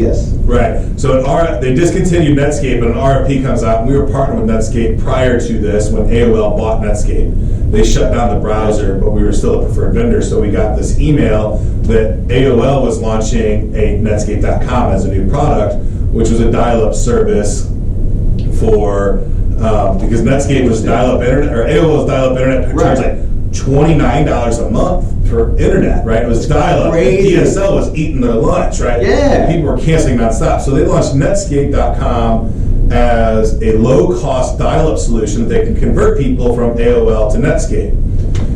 Yes. Right. So they discontinued Netscape, and an RFP comes out, and we were partnered with Netscape prior to this when AOL bought Netscape. They shut down the browser, but we were still a preferred vendor, so we got this email that AOL was launching a Netscape.com as a new product, which was a dial-up service for, because Netscape was dial-up internet, or AOL was dial-up internet, it charged like $29 a month for internet, right? It was dial-up. DSL was eating their lunch, right? Yeah. People were canceling nonstop. So they launched Netscape.com as a low-cost dial-up solution that they can convert people from AOL to Netscape.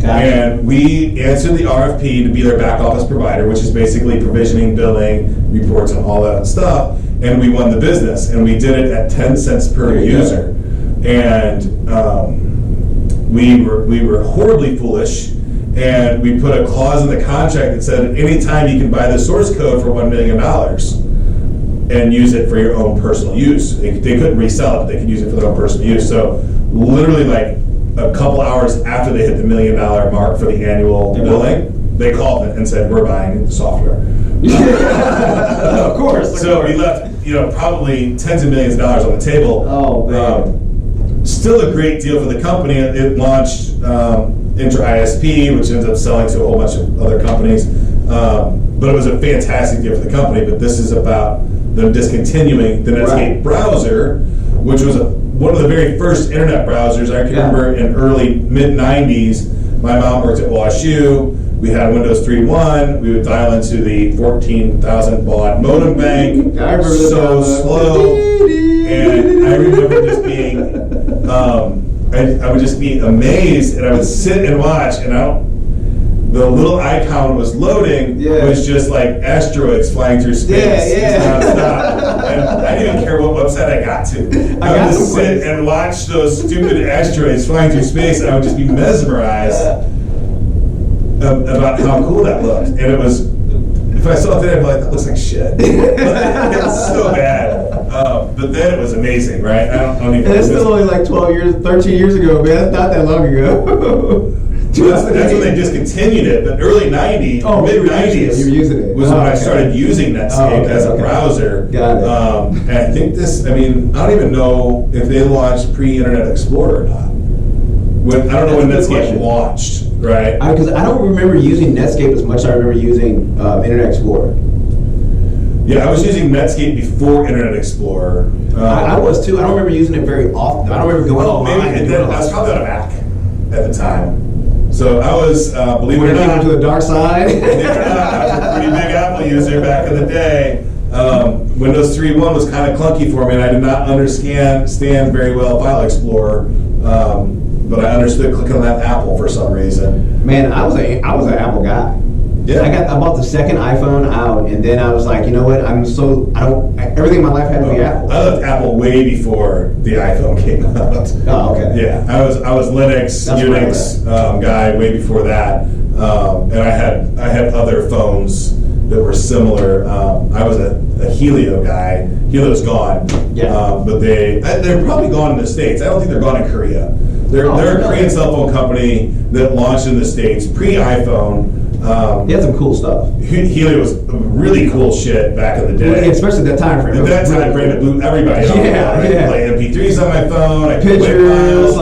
Gotcha. And we answered the RFP to be their back office provider, which is basically provisioning, billing, reports, and all that stuff. And we won the business, and we did it at 10 cents per user. And we were horribly foolish, and we put a clause in the contract that said at any time you can buy the source code for $1 million and use it for your own personal use. They couldn't resell it, they could use it for their own personal use. So literally like a couple hours after they hit the $1 million mark for the annual billing, they called it and said, we're buying the software. Of course. So we left, probably tens of millions of dollars on the table. Oh, man. Still a great deal for the company. It launched Intra ISP, which ends up selling to a whole bunch of other companies. But it was a fantastic deal for the company. But this is about them discontinuing the Netscape browser, which was one of the very first internet browsers. I can remember in early mid-90s, my mom worked at WashU. We had Windows 3.1. We would dial into the 14,000 baud modem bank. I remember so slow. And I remember just being, I would just be amazed, and I would sit and watch, and the little icon was loading, was just like asteroids flying through space. Nonstop. And I didn't even care what website I got to. I would just sit and watch those stupid asteroids flying through space, and I would just be mesmerized about how cool that looked. And it was, if I saw it today, I'd be like, that looks like shit. It's so bad. But then it was amazing, right? I don't even. And it's still only like 13 years ago, man. That's not that long ago. That's when they discontinued it, but early 90s, mid-90s was when I started using Netscape as a browser. Got it. And I think I don't even know if they launched pre-Internet Explorer or not. I don't know when Netscape launched, right? Because I don't remember using Netscape as much as I remember using Internet Explorer. Yeah, I was using Netscape before Internet Explorer. I was too. I don't remember using it very often. I don't remember going online. Maybe I was probably on a Mac at the time. So I was, believe it or not, to the dark side. I was a pretty big Apple user back in the day. Windows 3.1 was kind of clunky for me, and I did not understand very well File Explorer. But I understood clicking on that Apple for some reason. Man, I was an Apple guy. Yeah. I bought the second iPhone out, and then I was like, you know what? Everything in my life had to be Apple. I left Apple way before the iPhone came out. Oh, okay. Yeah, I was Linux, Unix guy way before that, and I had other phones that were similar. I was a Helio guy. Helio's gone. Yeah. But they're probably gone in the States. I don't think they're gone in Korea. They're a Korean cell phone company that launched in the States pre-iPhone. They had some cool stuff. Helio was really cool shit back in the day. Especially that time frame. At that time frame, it blew everybody off. I play MP3s on my phone. I could pictures.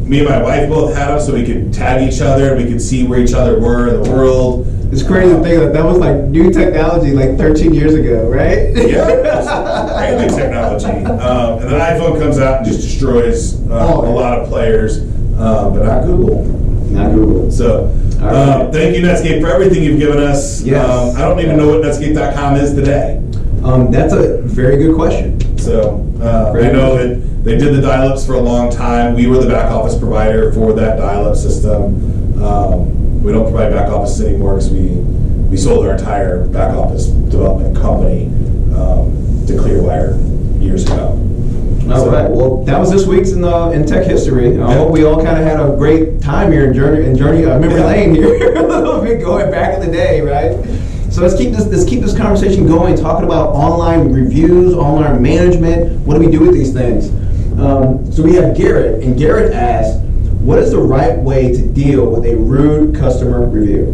Me and my wife both had them, so we could tag each other and we could see where each other were in the world. It's crazy to think that was like new technology like 13 years ago, right? Yeah, it was great new technology. And then iPhone comes out and just destroys a lot of players, but not Google. Not Google. So, thank you, Netscape, for everything you've given us. Yes. I don't even know what Netscape.com is today. That's a very good question. So, I know that they did the dial-ups for a long time. We were the back office provider for that dial-up system. We don't provide back office anymore because we sold our entire back office development company to Clearwire years ago. All right. Well, that was this week's in tech history. I hope we all kind of had a great time here in memory lane here, a little bit going back in the day, right? So let's keep this conversation going, talking about online reviews, online management. What do we do with these things? So we have Garrett, and Garrett asks, what is the right way to deal with a rude customer review?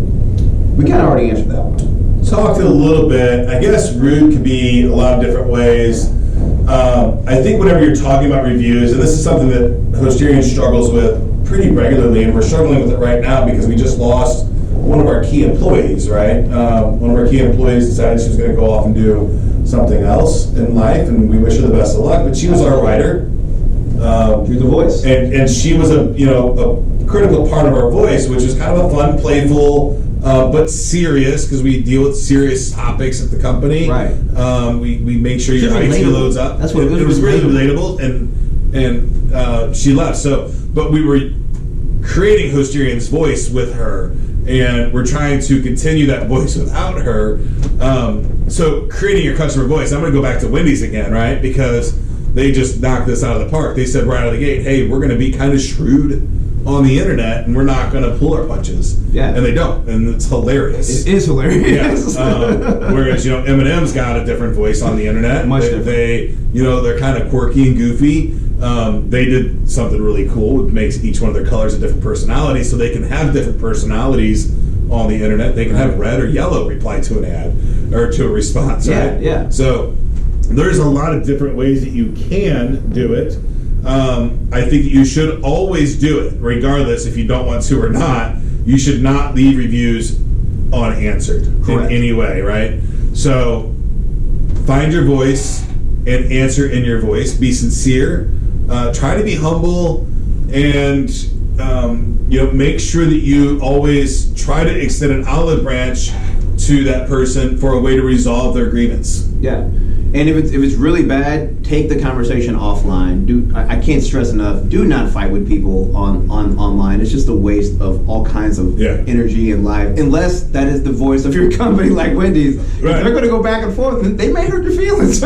We kind of already answered that one. talked a little bit. I guess rude could be a lot of different ways. I think whenever you're talking about reviews, and this is something that Hostirian struggles with pretty regularly, and we're struggling with it right now because we just lost one of our key employees, right? One of our key employees decided she was going to go off and do something else in life, and we wish her the best of luck. But she was our writer. You're the voice. And she was a critical part of our voice, which was kind of a fun, playful, but serious, because we deal with serious topics at the company. Right. We make sure your IT loads up. That's what it was really relatable, and she left. So, but we were creating Hostirian's voice with her, and we're trying to continue that voice without her. So creating your customer voice. I'm going to go back to Wendy's again, right? Because they just knocked this out of the park. They said right out of the gate, hey, we're going to be kind of shrewd on the internet, and we're not going to pull our punches. Yeah. And they don't, and it's hilarious. It is hilarious. Yeah. Whereas, Eminem's got a different voice on the internet. Much different. They're kind of quirky and goofy. They did something really cool. It makes each one of their colors a different personality, so they can have different personalities on the internet. They can have red or yellow reply to an ad or to a response, right? Yeah. So there's a lot of different ways that you can do it. I think that you should always do it, regardless if you don't want to or not. You should not leave reviews unanswered. Correct. In any way, right? So find your voice and answer in your voice. Be sincere. Try to be humble, and make sure that you always try to extend an olive branch to that person for a way to resolve their grievance. Yeah. And if it's really bad, take the conversation offline. I can't stress enough, do not fight with people on online. It's just a waste of all kinds of energy and life. Unless that is the voice of your company, like Wendy's. Right. If they're going to go back and forth, they may hurt your feelings.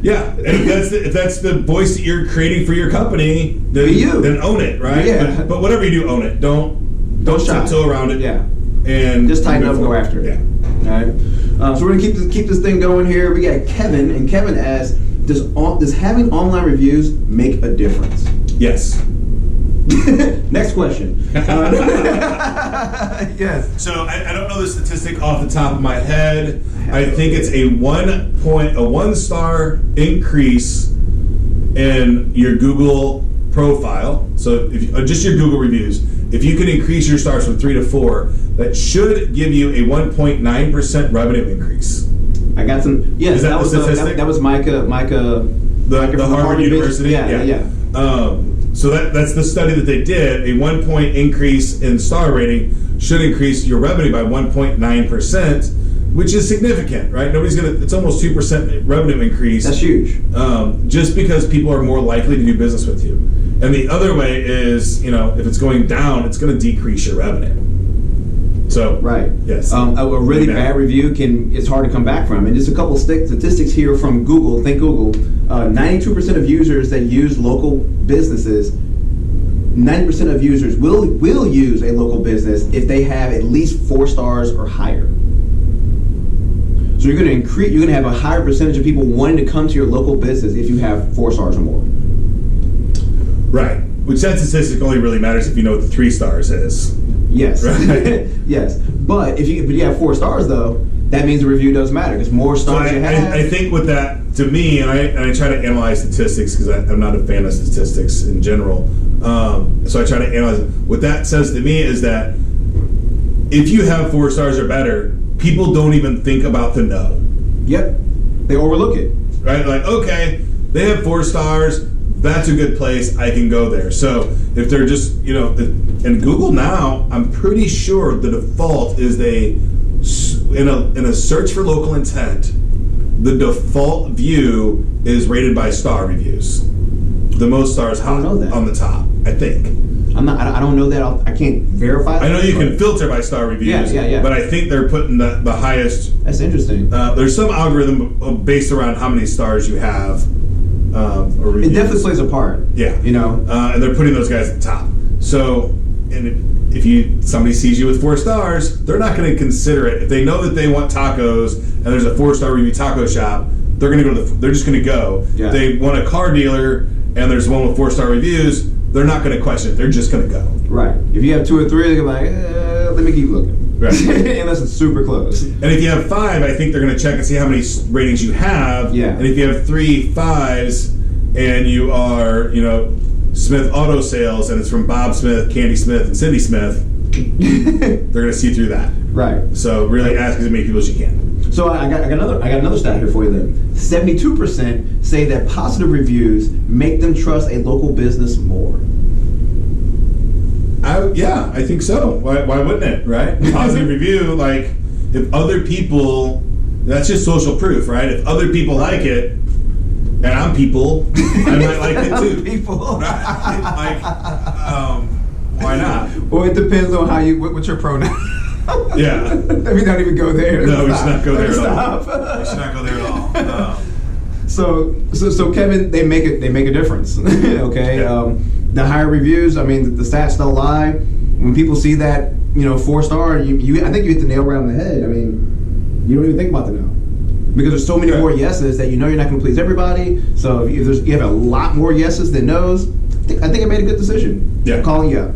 Yeah, and if that's the voice that you're creating for your company, then own it, right? Yeah. But whatever you do, own it. Don't tiptoe around it. Yeah. And just tighten up and go after it. Yeah. All right. So we're gonna keep this thing going here. We got Kevin, and Kevin asks, does having online reviews make a difference? Yes. Next question. Yes. So I don't know the statistic off the top of my head. I think it's a 1-star increase in your Google profile. So if just your Google reviews, if you can increase your stars from 3 to 4, that should give you a 1.9% revenue increase. I got some. Yes, is that the statistic? That was Micah. The Harvard University. Yeah. So that's the study that they did. A 1 point increase in star rating should increase your revenue by 1.9%, which is significant, right? It's almost 2% revenue increase. That's huge. Just because people are more likely to do business with you. And the other way is, if it's going down, it's going to decrease your revenue. So right, yes, a really bad review it's hard to come back from. And just a couple statistics here from Google. Think Google. 92% of users that use local businesses, 90% of users will use a local business if they have at least 4 stars or higher. So you're going to have a higher percentage of people wanting to come to your local business if you have 4 stars or more. Right. Which that statistic only really matters if you know what the 3 stars is. Yes. Right. Yes. But if you have 4 stars though, that means the review does matter because more stars you have. I think with that, to me, and I try to analyze statistics because I'm not a fan of statistics in general. So I try to analyze it. What that says to me is that if you have 4 stars or better, people don't even think about the no. Yep. They overlook it. Right? Like, okay, they have 4 stars. That's a good place. I can go there. So if they're just, in Google now, I'm pretty sure the default is in a search for local intent, the default view is rated by star reviews. The most stars hot on the top, I think. I don't know that. I can't verify that. I know you can filter by star reviews. Yeah. But I think they're putting the highest. That's interesting. There's some algorithm based around how many stars you have. It definitely plays a part. Yeah. And they're putting those guys at the top. So, and if somebody sees you with 4 stars, they're not going to consider it. If they know that they want tacos and there's a 4-star review taco shop, they're going to go. They're just going to go. Yeah. If they want a car dealer and there's one with 4-star reviews, they're not going to question it. They're just going to go. Right. If you have 2 or 3, they're going to be like, let me keep looking. Right. Unless it's super close. And if you have 5, I think they're going to check and see how many ratings you have. Yeah. And if you have 3 5s and you are, Smith Auto Sales and it's from Bob Smith, Candy Smith, and Cindy Smith, they're going to see through that. Right. So really ask as many people as you can. So I got another stat here for you then. 72% say that positive reviews make them trust a local business more. I think so. Why wouldn't it, right? Positive review, like, if other people, that's just social proof, right? If other people like it, and I'm people, I might like it too. People. Right? Like, why not? Well, it depends on what's your pronoun. Yeah. Let me not even go there. No, we should not go there at Stop. all. We should not go there at all. No. So Kevin, they make a difference. Okay. Yeah. The higher reviews, I mean, the stats don't lie. When people see that, 4-star, I think you hit the nail right on the head. I mean, you don't even think about the no, because there's so many more yeses that you're not going to please everybody. So if you have a lot more yeses than nos, I think I made a good decision. Yeah. Calling you up.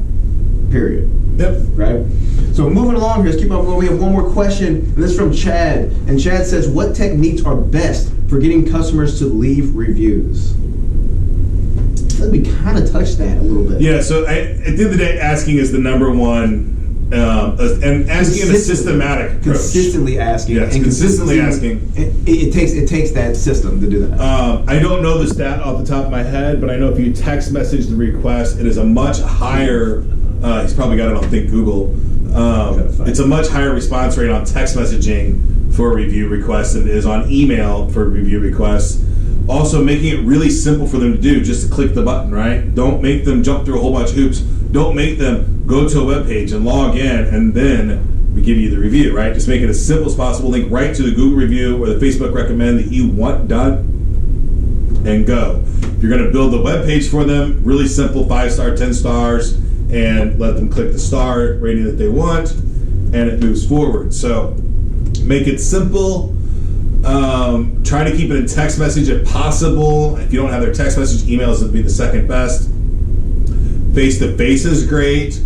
Period. Yep. Right. So moving along here, let's keep on going. We have one more question, and this is from Chad. And Chad says, "What techniques are best for getting customers to leave reviews?" I feel like we kind of touched that a little bit. Yeah, so at the end of the day, asking is the number one, and asking in a systematic approach. Consistently asking. Yes, and consistently asking. It takes that system to do that. I don't know the stat off the top of my head, but I know if you text message the request, it is a much higher. He's probably got it on Think Google. It's a much higher response rate on text messaging for review requests than it is on email for review requests. Also, making it really simple for them to do, just to click the button, right? Don't make them jump through a whole bunch of hoops. Don't make them go to a web page and log in and then we give you the review, right? Just make it as simple as possible. Link right to the Google review or the Facebook recommend that you want done and go. If you're going to build the web page for them, really simple, 5-star, 10 stars, and let them click the star rating that they want, and it moves forward. So make it simple. Try to keep it in text message if possible. If you don't have their text message, emails would be the second best. Face-to-face is great.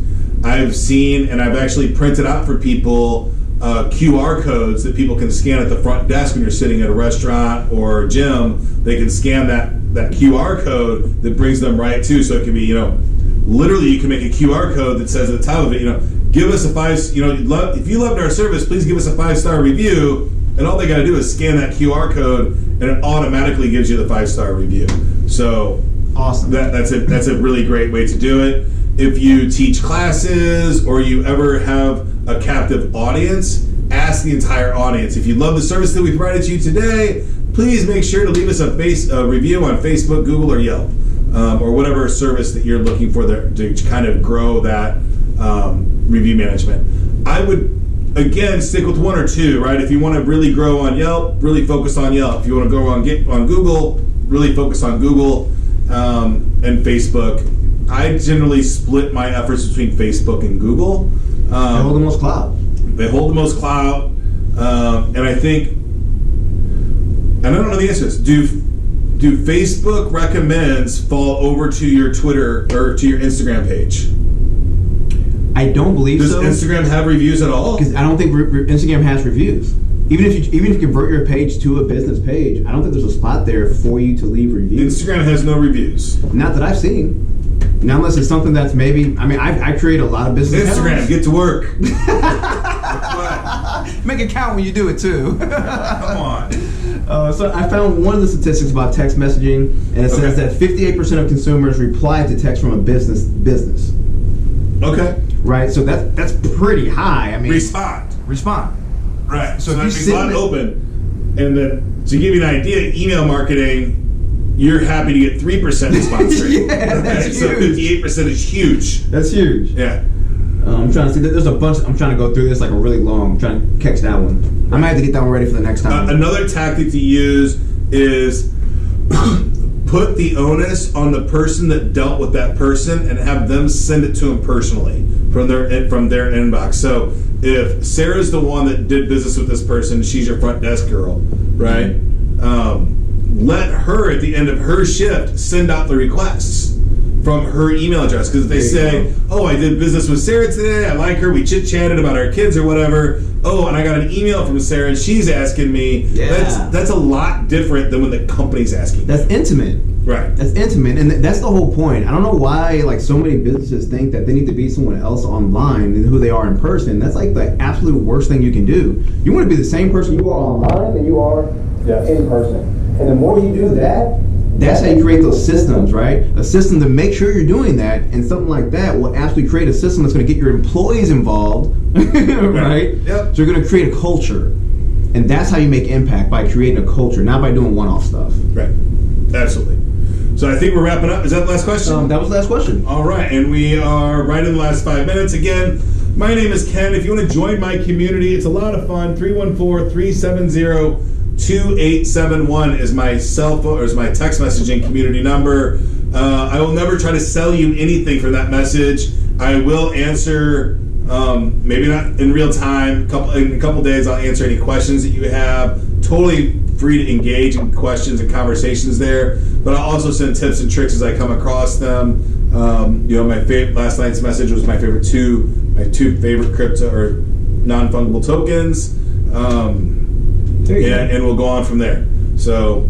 I've seen, and I've actually printed out for people QR codes that people can scan at the front desk when you're sitting at a restaurant or a gym. They can scan that QR code that brings them right to, so it can be, literally you can make a QR code that says at the top of it, give us a 5, if you loved our service, please give us a 5-star review. And all they got to do is scan that QR code, and it automatically gives you the 5-star review. So awesome. That's a really great way to do it. If you teach classes or you ever have a captive audience, ask the entire audience. If you love the service that we provided to you today, please make sure to leave us a review on Facebook, Google, or Yelp, or whatever service that you're looking for there to kind of grow that review management. I would, again, stick with 1 or 2, right? If you want to really grow on Yelp, really focus on Yelp. If you want to grow on Google, really focus on Google and Facebook. I generally split my efforts between Facebook and Google. They hold the most clout. They hold the most clout. And I think, and I don't know the answers. Do Facebook recommends fall over to your Twitter or to your Instagram page? I don't believe so. Does Instagram have reviews at all? Because I don't think Instagram has reviews. Even if you convert your page to a business page, I don't think there's a spot there for you to leave reviews. Instagram has no reviews. Not that I've seen. Now, unless it's something that's maybe, I create a lot of business Instagram, accounts. get to work. Make it count when you do it too. Come on. So I found one of the statistics about text messaging, and it says that 58% of consumers reply to text from a business. Okay. Right, so that's pretty high. I mean, Respond. Right. So if that you means sit not in it- open. And then to give you an idea, email marketing, you're happy to get 3% response rate. Yeah, that's So huge. 58% is huge. That's huge. Yeah. I'm trying to see. There's a bunch. I'm trying to go through this like a really long. I'm trying to catch that one. I might have to get that one ready for the next time. Another tactic to use is put the onus on the person that dealt with that person and have them send it to them personally from their inbox. So if Sarah's the one that did business with this person, she's your front desk girl, right? Let her at the end of her shift send out the requests from her email address. Because if they say, oh, I did business with Sarah today, I like her, we chit-chatted about our kids or whatever, oh, and I got an email from Sarah and she's asking me, that's a lot different than when the company's asking. That's intimate. Right. That's intimate, and that's the whole point. I don't know why like so many businesses think that they need to be someone else online than who they are in person. That's like the absolute worst thing you can do. You want to be the same person you are online than you are in person. And the more you do that, that's how you create those systems, right? A system to make sure you're doing that, and something like that will actually create a system that's going to get your employees involved, right? Yep. So you're going to create a culture, and that's how you make impact, by creating a culture, not by doing one-off stuff. Right. Absolutely. So I think we're wrapping up. Is that the last question? That was the last question. All right, and we are right in the last 5 minutes. Again, my name is Ken. If you want to join my community, it's a lot of fun. 314-370-2871 is my cell phone, or is my text messaging community number. I will never try to sell you anything for that message. I will answer, maybe not in real time. In a couple days, I'll answer any questions that you have. Totally free to engage in questions and conversations there. But I'll also send tips and tricks as I come across them. My last night's message was my two favorite crypto or non-fungible tokens. And we'll go on from there. So,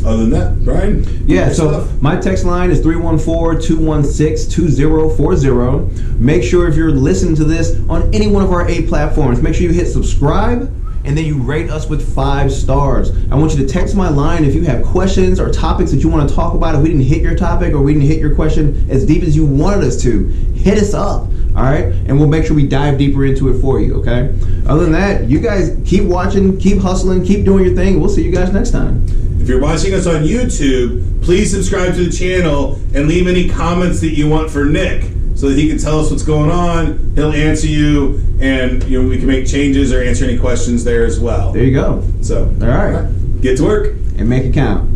other than that, Brian? Yeah, so my text line is 314-216-2040. Make sure if you're listening to this on any one of our 8 platforms, make sure you hit subscribe, and then you rate us with 5 stars. I want you to text my line if you have questions or topics that you want to talk about. If we didn't hit your topic or we didn't hit your question as deep as you wanted us to, hit us up, all right? And we'll make sure we dive deeper into it for you, okay? Other than that, you guys keep watching, keep hustling, keep doing your thing. We'll see you guys next time. If you're watching us on YouTube, please subscribe to the channel and leave any comments that you want for Nick, so that he can tell us what's going on. He'll answer you, and we can make changes or answer any questions there as well. There you go. So, all right. Get to work and make it count.